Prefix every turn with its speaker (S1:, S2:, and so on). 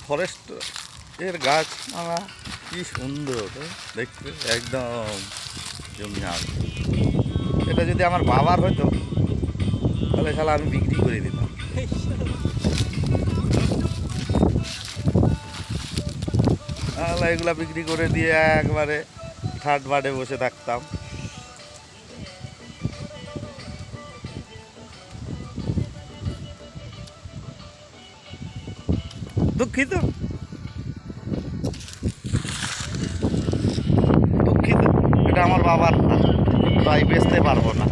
S1: Forest এর গাছ মারা কি সুন্দর দেখতে, একদম জমিয়াল। এটা যদি আমার বাবার হতো তাহলে শালা আমি বিক্রি করে দিতাম। তাহলে এগুলা বিক্রি করে দিয়ে একবারে থার্ড বার্ডে বসে থাকতাম। দুঃখিত দুঃখিত, এটা আমার বাবার না, তাই বেচতে পারবো না।